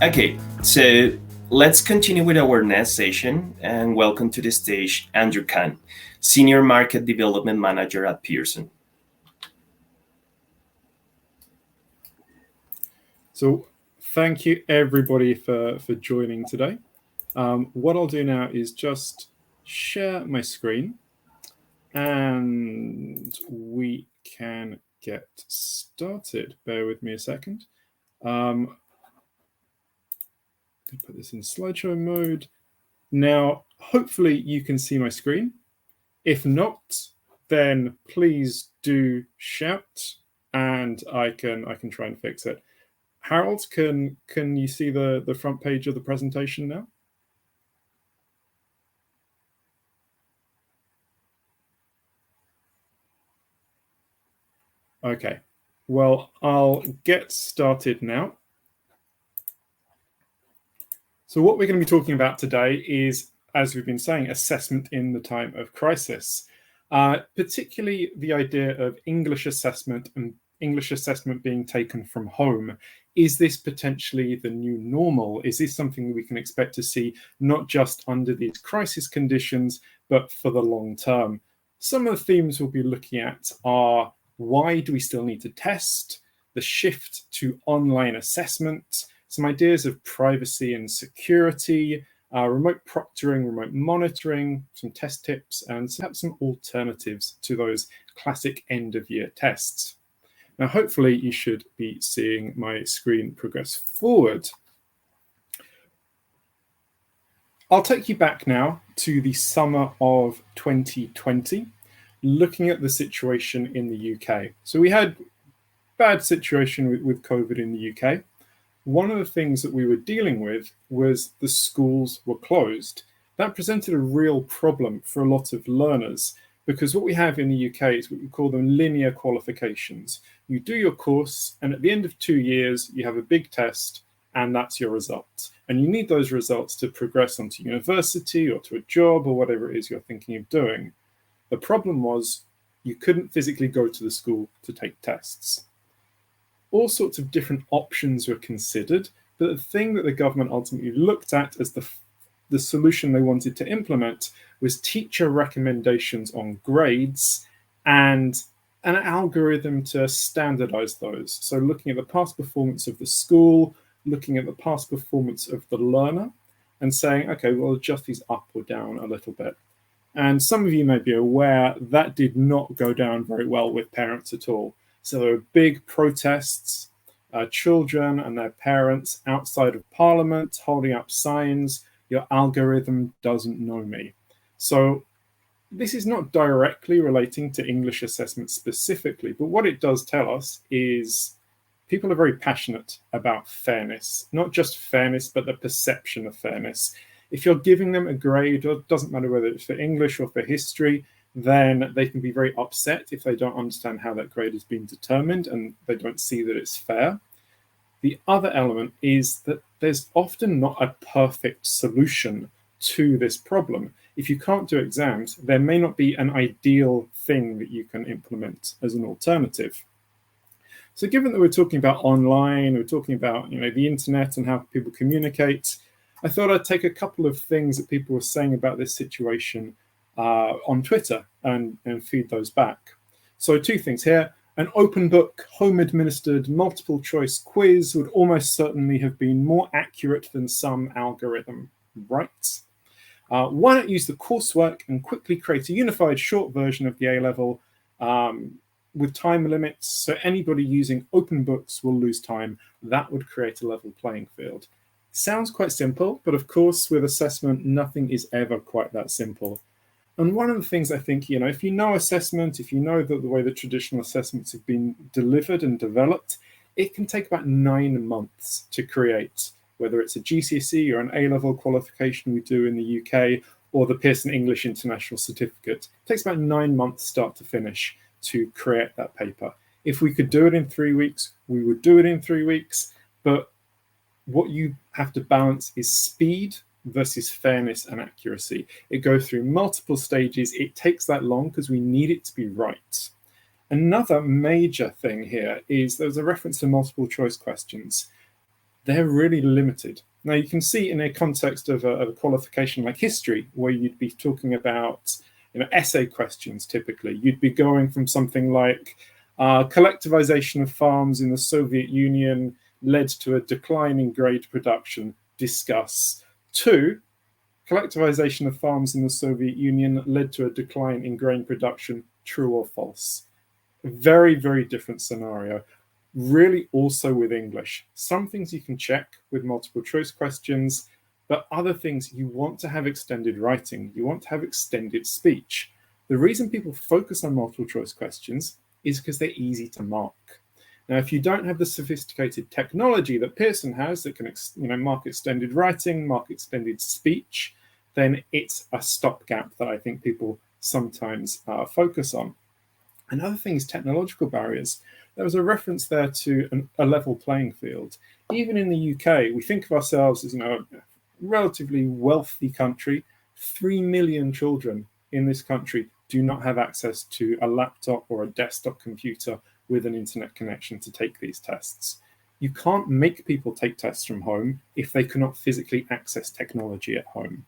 Okay, so let's continue with our next session and welcome to the stage Andrew Kahn, Senior Market Development Manager at Pearson. So thank you everybody for joining today. What I'll do now is just share my screen and we can get started. Bear with me a second. Put this in slideshow mode. Now, hopefully you can see my screen. If not, then please do shout and I can try and fix it. Harold, can you see the front page of the presentation now? Okay, well, I'll get started now. So what we're going to be talking about today is, as we've been saying, assessment in the time of crisis, particularly the idea of English assessment and English assessment being taken from home. Is this potentially the new normal? Is this something we can expect to see not just under these crisis conditions, but for the long term? Some of the themes we'll be looking at are: why do we still need to test? The shift to online assessment, some ideas of privacy and security, remote proctoring, remote monitoring, some test tips, and perhaps some alternatives to those classic end-of-year tests. Now, hopefully you should be seeing my screen progress forward. I'll take you back now to the summer of 2020, looking at the situation in the UK. So we had a bad situation with COVID in the UK. One of the things that we were dealing with was the schools were closed. That presented a real problem for a lot of learners, because what we have in the UK is what we call them linear qualifications. You do your course, and at the end of 2 years, you have a big test, and that's your result. And you need those results to progress onto university or to a job or whatever it is you're thinking of doing. The problem was you couldn't physically go to the school to take tests. All sorts of different options were considered, but the thing that the government ultimately looked at as the solution they wanted to implement was teacher recommendations on grades and an algorithm to standardize those. So looking at the past performance of the school, looking at the past performance of the learner, and saying, okay, we'll adjust these up or down a little bit. And some of you may be aware that did not go down very well with parents at all. So there were big protests, children and their parents outside of Parliament holding up signs, "Your algorithm doesn't know me." So this is not directly relating to English assessment specifically, but what it does tell us is people are very passionate about fairness, not just fairness, but the perception of fairness. If you're giving them a grade, it doesn't matter whether it's for English or for history, then they can be very upset if they don't understand how that grade has been determined and they don't see that it's fair. The other element is that there's often not a perfect solution to this problem. If you can't do exams, there may not be an ideal thing that you can implement as an alternative. So given that we're talking about online, we're talking about the internet and how people communicate, I thought I'd take a couple of things that people were saying about this situation on Twitter and feed those back. So 2 things here. An open book, home-administered, multiple-choice quiz would almost certainly have been more accurate than some algorithm, right? Why not use the coursework and quickly create a unified short version of the A-level with time limits, so anybody using open books will lose time. That would create a level playing field. Sounds quite simple, but of course, with assessment, nothing is ever quite that simple. And one of the things I think, if you know assessment, if you know the way that traditional assessments have been delivered and developed, it can take about 9 months to create, whether it's a GCSE or an A-level qualification we do in the UK, or the Pearson English International Certificate. It takes about 9 months start to finish to create that paper. If we could do it in 3 weeks, we would do it in 3 weeks, but what you have to balance is speed versus fairness and accuracy. It goes through multiple stages. It takes that long because we need it to be right. Another major thing here is there's a reference to multiple choice questions. they're really limited. Now, you can see in a context of a qualification like history, where you'd be talking about essay questions typically, you'd be going from something like collectivization of farms in the Soviet Union led to a decline in grain production, discuss, to collectivization of farms in the Soviet Union led to a decline in grain production, true or false. Very, very different scenario. Really also with English. Some things you can check with multiple choice questions, but other things you want to have extended writing, you want to have extended speech. The reason people focus on multiple choice questions is because they're easy to mark. Now, if you don't have the sophisticated technology that Pearson has that can mark extended writing, mark extended speech, then it's a stopgap that I think people sometimes focus on. Another thing is technological barriers. There was a reference there to a level playing field. Even in the UK, we think of ourselves as a relatively wealthy country. 3 million children in this country do not have access to a laptop or a desktop computer with an internet connection to take these tests. You can't make people take tests from home if they cannot physically access technology at home.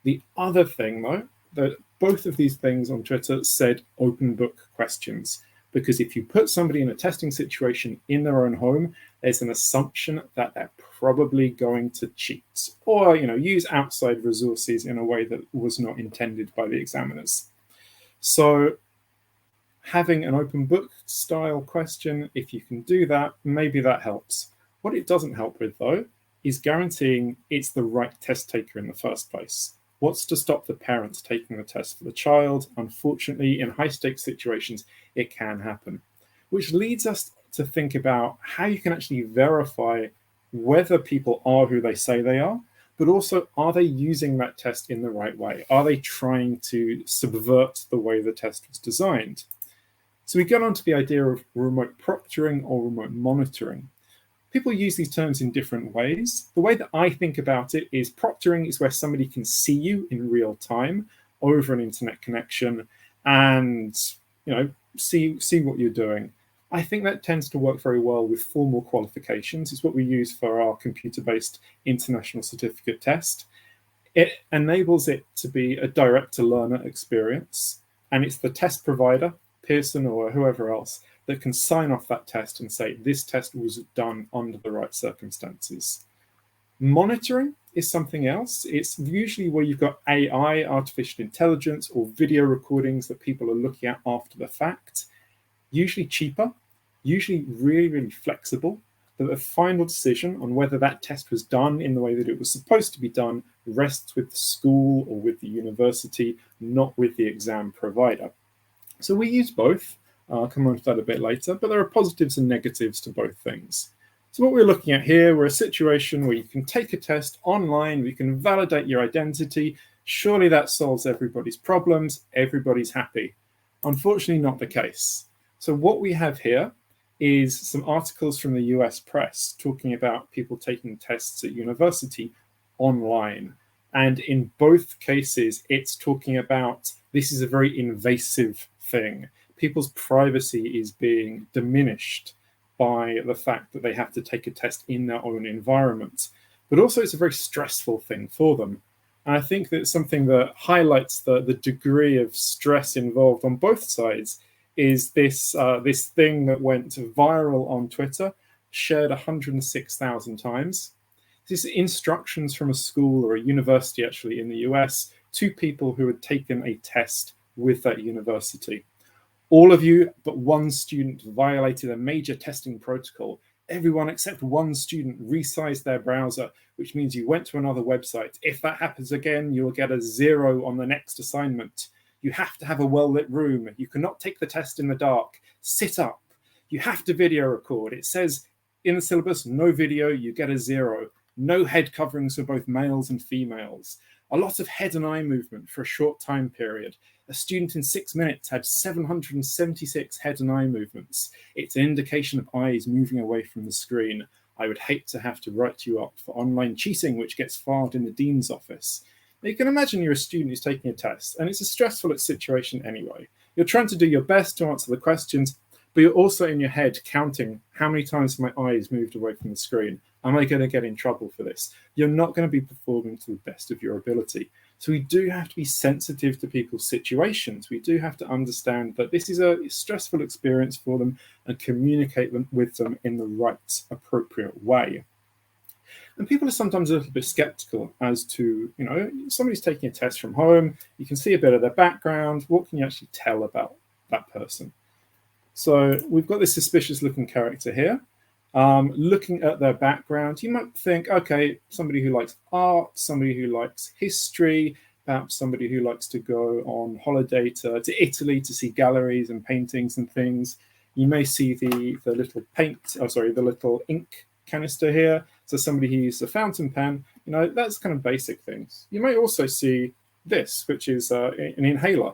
The other thing, though, that both of these things on Twitter said open book questions, because if you put somebody in a testing situation in their own home, there's an assumption that they're probably going to cheat or use outside resources in a way that was not intended by the examiners. So having an open book style question, if you can do that, maybe that helps. What it doesn't help with, though, is guaranteeing it's the right test taker in the first place. What's to stop the parents taking the test for the child? Unfortunately, in high-stakes situations, it can happen. Which leads us to think about how you can actually verify whether people are who they say they are, but also, are they using that test in the right way? Are they trying to subvert the way the test was designed? So we get on to the idea of remote proctoring or remote monitoring. People use these terms in different ways. The way that I think about it is proctoring is where somebody can see you in real time over an internet connection and see what you're doing. I think that tends to work very well with formal qualifications. It's what we use for our computer-based international certificate test. It enables it to be a direct-to-learner experience, and it's the test provider, Pearson or whoever else, that can sign off that test and say this test was done under the right circumstances. Monitoring is something else. It's usually where you've got AI, artificial intelligence, or video recordings that people are looking at after the fact. Usually cheaper, usually really, really flexible, but the final decision on whether that test was done in the way that it was supposed to be done rests with the school or with the university, not with the exam provider. So we use both. I'll come on to that a bit later, but there are positives and negatives to both things. So what we're looking at here, we're a situation where you can take a test online, we can validate your identity. Surely that solves everybody's problems, everybody's happy. Unfortunately, not the case. So what we have here is some articles from the US press talking about people taking tests at university online. And in both cases, it's talking about this is a very invasive thing. People's privacy is being diminished by the fact that they have to take a test in their own environment. But also it's a very stressful thing for them. And I think that something that highlights the degree of stress involved on both sides is this thing that went viral on Twitter, shared 106,000 times. This is instructions from a school or a university actually in the US to people who had taken a test with that university. All of you but one student violated a major testing protocol. Everyone except one student resized their browser, which means you went to another website. If that happens again, you'll get a 0 on the next assignment. You have to have a well-lit room. You cannot take the test in the dark. Sit up. You have to video record. It says in the syllabus, no video, you get a 0. No head coverings for both males and females. A lot of head and eye movement for a short time period. A student in 6 minutes had 776 head and eye movements. It's an indication of eyes moving away from the screen. I would hate to have to write you up for online cheating, which gets filed in the dean's office. Now, you can imagine you're a student who's taking a test, and it's a stressful situation anyway. You're trying to do your best to answer the questions, but you're also in your head counting how many times my eyes moved away from the screen. Am I going to get in trouble for this? You're not going to be performing to the best of your ability. So we do have to be sensitive to people's situations. We do have to understand that this is a stressful experience for them and communicate with them in the right, appropriate way. And people are sometimes a little bit skeptical as to, somebody's taking a test from home, you can see a bit of their background, what can you actually tell about that person? So we've got this suspicious looking character here. Looking at their background, you might think, okay, somebody who likes art, somebody who likes history, perhaps somebody who likes to go on holiday to Italy to see galleries and paintings and things. You may see the little the little ink canister here. So somebody who uses a fountain pen, that's kind of basic things. You may also see this, which is an inhaler.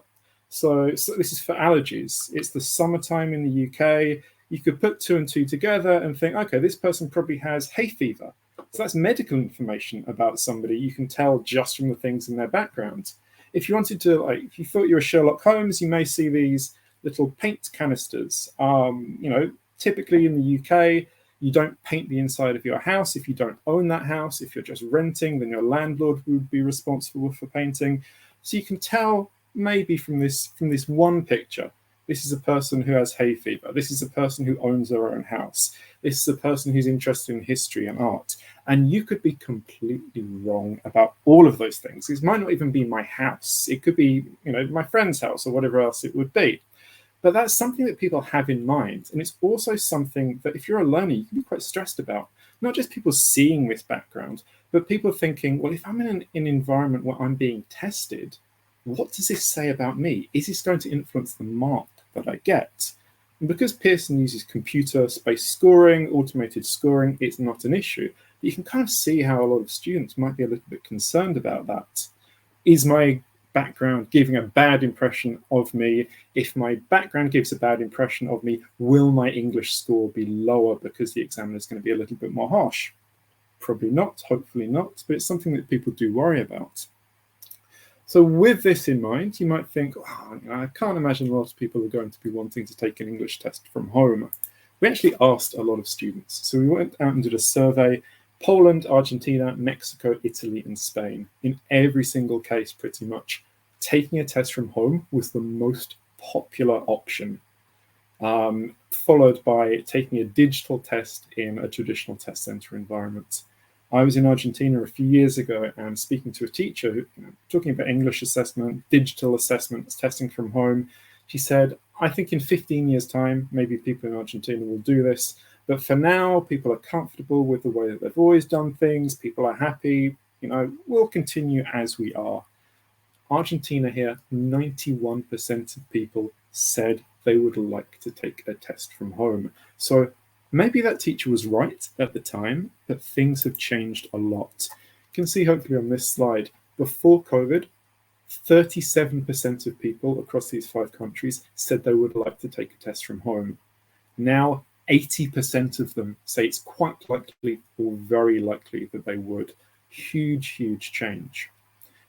So this is for allergies. It's the summertime in the UK. You could put two and two together and think, okay, this person probably has hay fever. So that's medical information about somebody. You can tell just from the things in their background. If you wanted to, if you thought you were Sherlock Holmes, you may see these little paint canisters. Typically in the UK, you don't paint the inside of your house if you don't own that house. If you're just renting, then your landlord would be responsible for painting. So you can tell maybe from this one picture, this is a person who has hay fever. This is a person who owns their own house. This is a person who's interested in history and art. And you could be completely wrong about all of those things. This might not even be my house. It could be, my friend's house or whatever else it would be. But that's something that people have in mind. And it's also something that if you're a learner, you can be quite stressed about. Not just people seeing this background, but people thinking, well, if I'm in an environment where I'm being tested, what does this say about me? Is this going to influence the mark that I get? And because Pearson uses computer-based scoring, automated scoring, it's not an issue. But you can kind of see how a lot of students might be a little bit concerned about that. Is my background giving a bad impression of me? If my background gives a bad impression of me, will my English score be lower because the examiner is going to be a little bit more harsh? Probably not, hopefully not, but it's something that people do worry about. So with this in mind, you might think, I can't imagine a lot of people are going to be wanting to take an English test from home. We actually asked a lot of students. So we went out and did a survey: Poland, Argentina, Mexico, Italy, and Spain. In every single case, pretty much, taking a test from home was the most popular option, followed by taking a digital test in a traditional test center environment. I was in Argentina a few years ago and speaking to a teacher, talking about English assessment, digital assessments, testing from home. She said, I think in 15 years' time, maybe people in Argentina will do this. But for now, people are comfortable with the way that they've always done things. People are happy. We'll continue as we are. Argentina here, 91% of people said they would like to take a test from home. So maybe that teacher was right at the time, but things have changed a lot. You can see hopefully on this slide, before COVID, 37% of people across these 5 countries said they would like to take a test from home. Now, 80% of them say it's quite likely or very likely that they would. Huge, huge change.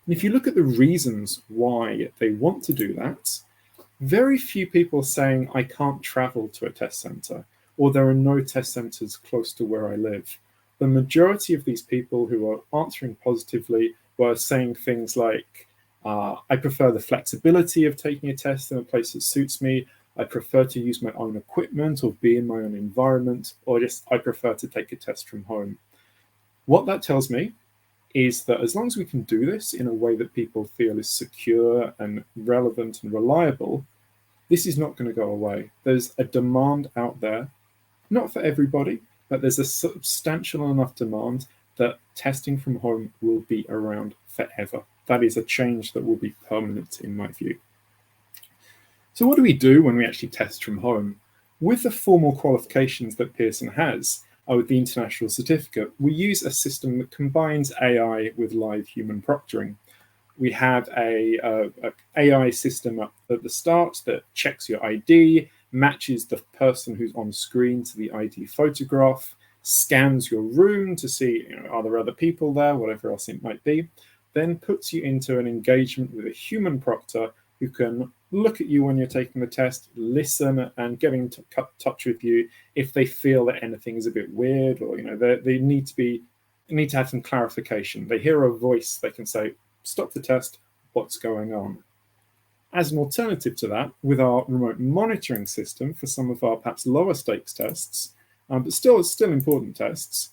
And if you look at the reasons why they want to do that, very few people are saying, I can't travel to a test center, or there are no test centers close to where I live. The majority of these people who are answering positively were saying things like, I prefer the flexibility of taking a test in a place that suits me. I prefer to use my own equipment or be in my own environment, or just I prefer to take a test from home. What that tells me is that as long as we can do this in a way that people feel is secure and relevant and reliable, this is not going to go away. There's a demand out there, not for everybody, but there's a substantial enough demand that testing from home will be around forever. That is a change that will be permanent in my view. So what do we do when we actually test from home? With the formal qualifications that Pearson has, with the international certificate, we use a system that combines AI with live human proctoring. We have a AI system up at the start that checks your ID, matches the person who's on screen to the ID photograph, scans your room to see, are there other people there, whatever else it might be, then puts you into an engagement with a human proctor who can look at you when you're taking the test, listen, and get in touch with you if they feel that anything is a bit weird, or they need to have some clarification. They hear a voice, they can say, "Stop the test. What's going on?" As an alternative to that, with our remote monitoring system for some of our perhaps lower stakes tests, but still important tests,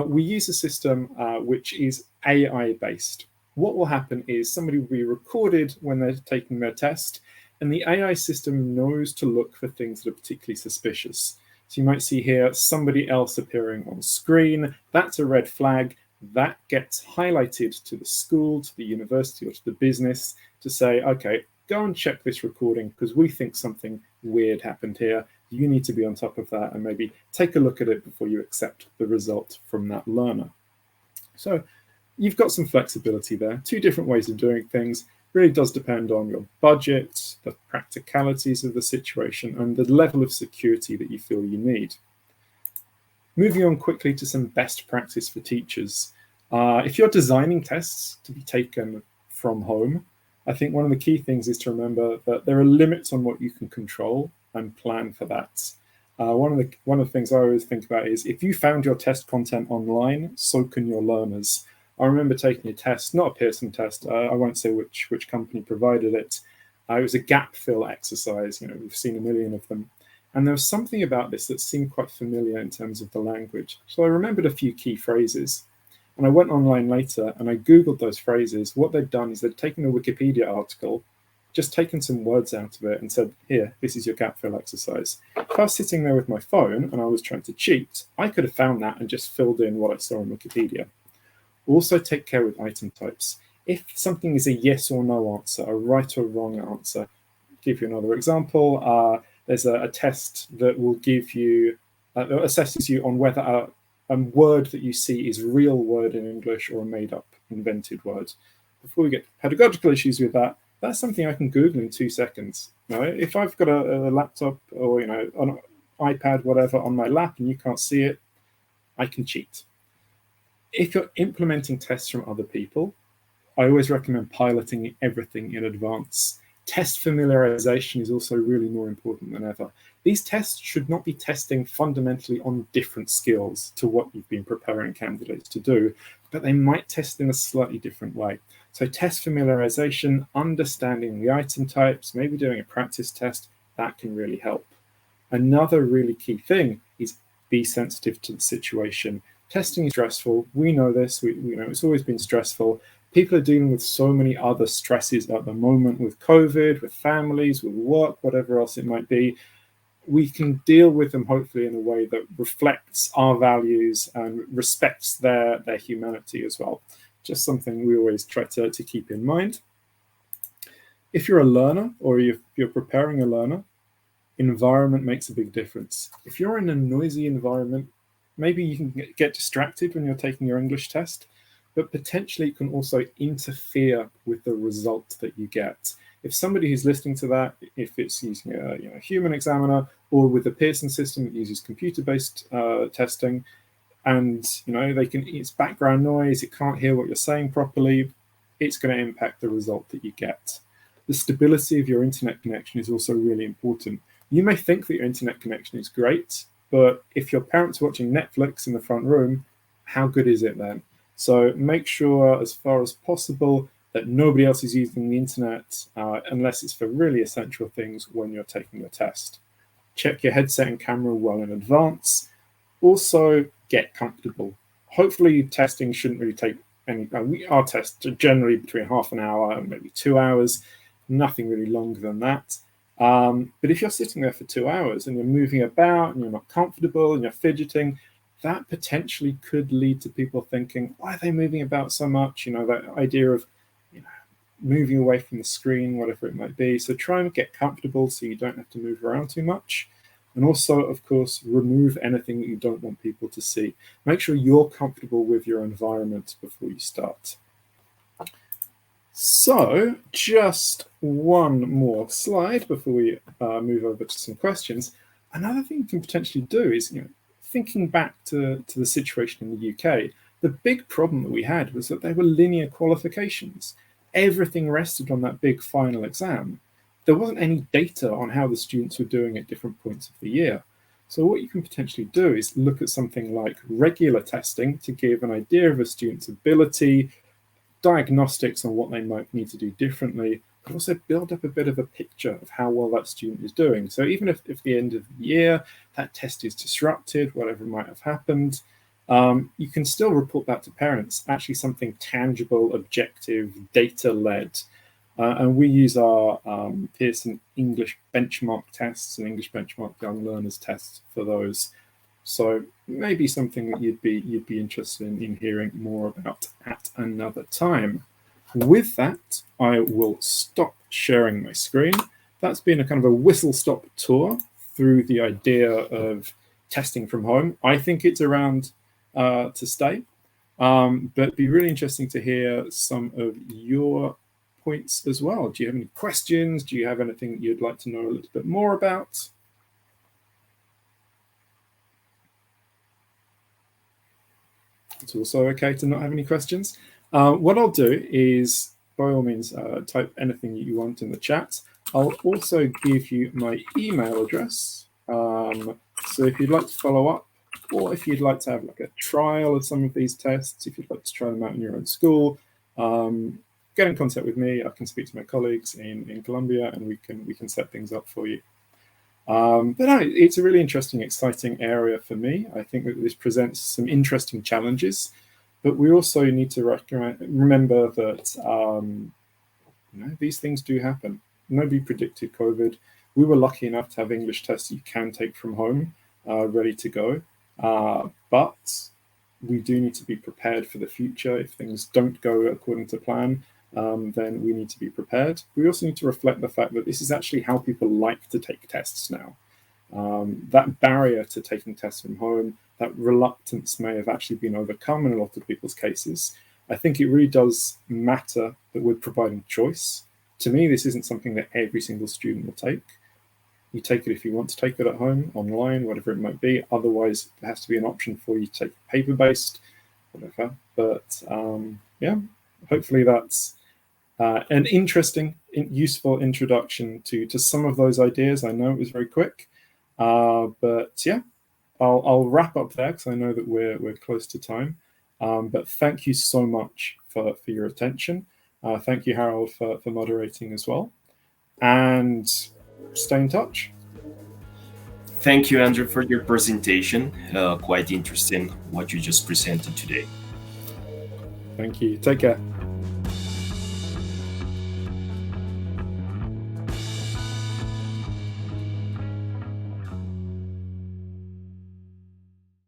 we use a system which is AI based. What will happen is somebody will be recorded when they're taking their test, and the AI system knows to look for things that are particularly suspicious. So you might see here somebody else appearing on screen. That's a red flag. That gets highlighted to the school, to the university, or to the business to say, okay, go and check this recording because we think something weird happened here. You need to be on top of that and maybe take a look at it before you accept the result from that learner. So you've got some flexibility there. Two different ways of doing things. Really does depend on your budget, the practicalities of the situation, and the level of security that you feel you need. Moving on quickly to some best practice for teachers. If you're designing tests to be taken from home, I think one of the key things is to remember that there are limits on what you can control and plan for that. One of the things I always think about is if you found your test content online, so can your learners. I remember taking a test, not a Pearson test. I won't say which company provided it. It was a gap fill exercise. We've seen a million of them. And there was something about this that seemed quite familiar in terms of the language. So I remembered a few key phrases. And I went online later and I Googled those phrases. What they'd done is they'd taken a Wikipedia article, just taken some words out of it and said, here, this is your gap fill exercise. If I was sitting there with my phone and I was trying to cheat, I could have found that and just filled in what I saw on Wikipedia. Also take care with item types. If something is a yes or no answer, a right or wrong answer, I'll give you another example. There's a test that will give you, that assesses you on whether a word that you see is real word in English or a made up, invented word. Before we get pedagogical issues with that, that's something I can Google in 2 seconds. If I've got a laptop or an iPad, whatever, on my lap and you can't see it, I can cheat. If you're implementing tests from other people, I always recommend piloting everything in advance. Test familiarization is also really more important than ever. These tests should not be testing fundamentally on different skills to what you've been preparing candidates to do, but they might test in a slightly different way. So test familiarization, understanding the item types, maybe doing a practice test, that can really help. Another really key thing is be sensitive to the situation. Testing is stressful. We know this. We know it's always been stressful. People are dealing with so many other stresses at the moment with COVID, with families, with work, whatever else it might be. We can deal with them hopefully in a way that reflects our values and respects their humanity as well. Just something we always try to keep in mind. If you're a learner or you're preparing a learner, environment makes a big difference. If you're in a noisy environment, maybe you can get distracted when you're taking your English test, but potentially it can also interfere with the result that you get. If somebody who's listening to that, if it's using a human examiner or with the Pearson system that uses computer-based testing, and it's background noise, it can't hear what you're saying properly, it's going to impact the result that you get. The stability of your internet connection is also really important. You may think that your internet connection is great, but if your parents are watching Netflix in the front room, how good is it then? So make sure, as far as possible, that nobody else is using the internet unless it's for really essential things when you're taking your test. Check your headset and camera well in advance. Also, get comfortable. Hopefully, testing shouldn't really take any. Our tests are generally between half an hour and maybe 2 hours, nothing really longer than that. But if you're sitting there for 2 hours and you're moving about and you're not comfortable and you're fidgeting, that potentially could lead to people thinking, why are they moving about so much? That idea of moving away from the screen, whatever it might be. So try and get comfortable so you don't have to move around too much. And also, of course, remove anything that you don't want people to see. Make sure you're comfortable with your environment before you start. So just one more slide before we move over to some questions. Another thing you can potentially do is, thinking back to the situation in the UK, the big problem that we had was that they were linear qualifications. Everything rested on that big final exam. there wasn't any data on how the students were doing at different points of the year. So what you can potentially do is look at something like regular testing to give an idea of a student's ability, diagnostics on what they might need to do differently, but also build up a bit of a picture of how well that student is doing. So even if at the end of the year that test is disrupted, whatever might have happened, you can still report that to parents, actually something tangible, objective, data-led. And we use our Pearson English benchmark tests and English benchmark young learners tests for those. So maybe something that you'd be interested in hearing more about at another time. With that, I will stop sharing my screen. That's been a kind of a whistle-stop tour through the idea of testing from home. I think it's around to stay, but it'd be really interesting to hear some of your points as well. Do you have any questions? Do you have anything that you'd like to know a little bit more about? It's also okay to not have any questions. What I'll do is, by all means, type anything you want in the chat. I'll also give you my email address. So if you'd like to follow up, or if you'd like to have like a trial of some of these tests, if you'd like to try them out in your own school, get in contact with me. I can speak to my colleagues in Colombia, and we can set things up for you. But no, it's a really interesting, exciting area for me. I think that this presents some interesting challenges, but we also need to remember that these things do happen. Nobody predicted COVID. We were lucky enough to have English tests you can take from home, ready to go. But we do need to be prepared for the future. If things don't go according to plan, then we need to be prepared. We also need to reflect the fact that this is actually how people like to take tests now. That barrier to taking tests from home, that reluctance may have actually been overcome in a lot of people's cases. I think it really does matter that we're providing choice. To me, this isn't something that every single student will take. You take it if you want to take it at home, online, whatever it might be. Otherwise, there has to be an option for you to take paper-based, whatever. But yeah, hopefully that's an interesting, useful introduction to some of those ideas. I know it was very quick, but yeah, I'll wrap up there because I know that we're close to time. But thank you so much for your attention. Thank you, Harold, for moderating as well. And stay in touch. Thank you, Andrew, for your presentation. Quite interesting what you just presented today. Thank you. Take care.